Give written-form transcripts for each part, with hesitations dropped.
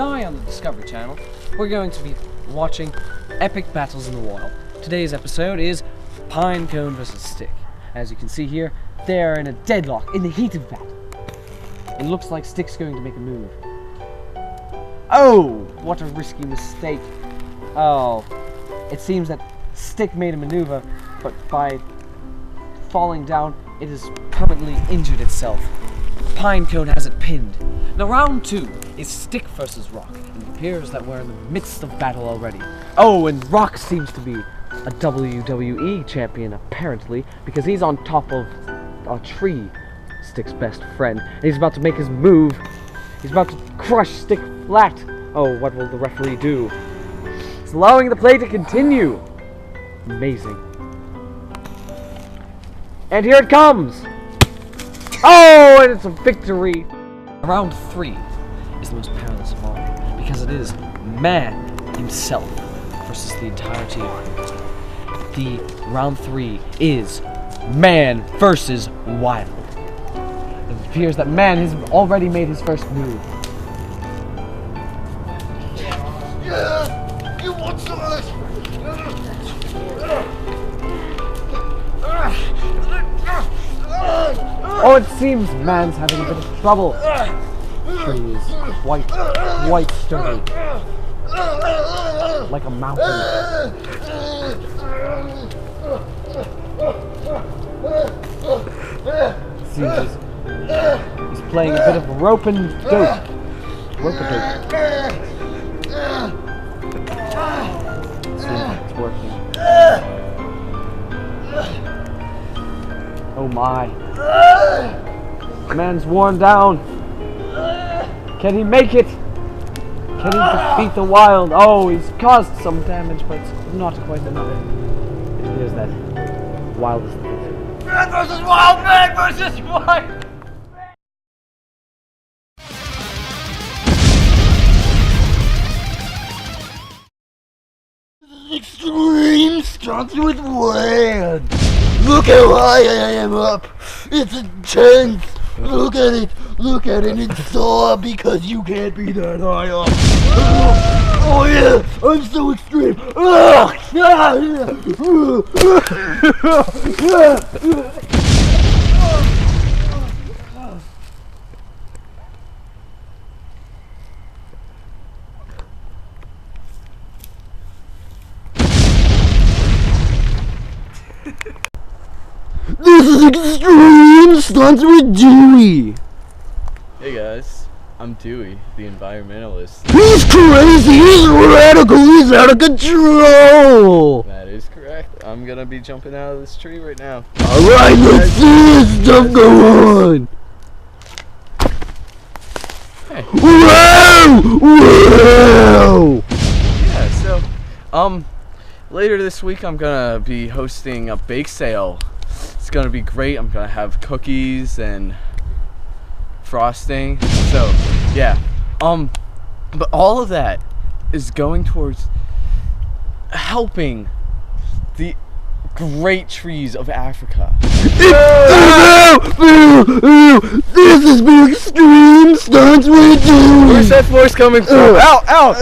Today on the Discovery Channel, we're going to be watching epic battles in the wild. Today's episode is Pine Cone versus Stick. As you can see here, they are in a deadlock in the heat of battle. It looks like Stick's going to make a move. Oh, what a risky mistake. Oh, it seems that Stick made a maneuver, but by falling down, it has permanently injured itself. Pine Cone has it pinned. Now round 2 is Stick versus Rock, and it appears that we're in the midst of battle already. Oh, and Rock seems to be a WWE champion, apparently, because he's on top of a tree, Stick's best friend, and he's about to make his move. He's about to crush Stick flat. Oh, what will the referee do? He's allowing the play to continue. Amazing. And here it comes! Oh, and it's a victory! Round 3 is the most perilous of all, because it is man himself versus the entire team. The round 3 is man versus wild. It appears that man has already made his first move. Yeah, you want some of this? Oh, it seems man's having a bit of trouble. The tree is quite sturdy, like a mountain. Seems he's playing a bit of rope-a-dope. Seems like it's working. Oh my. Man's worn down. Can he make it? Can he defeat the wild? Oh, he's caused some damage, but it's not quite enough. It appears that wild is the victor. Man versus wild! Man versus wild! Extreme starts with wild. Look how high I am up. It's intense. Look at it. Look at it. It's sore because you can't be that high up. Oh yeah, I'm so extreme. This is extreme stunts with Dewey. Hey guys, I'm Dewey, the environmentalist. He's crazy, he's radical, he's out of control. That is correct. I'm gonna be jumping out of this tree right now. Alright, let's see this stuff go on. Hey. Wow! Wow! Yeah, so, later this week I'm gonna be hosting a bake sale. It's gonna be great. I'm gonna have cookies and frosting. So, yeah. But all of that is going towards helping the great trees of Africa. This is the extreme stunts we do. Where's that voice coming from? Ow! Ow!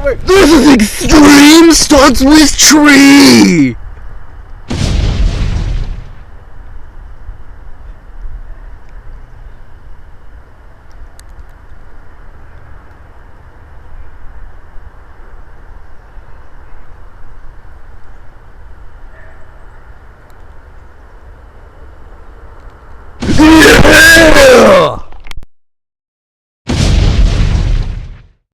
Wait! This is extreme stunts with tree.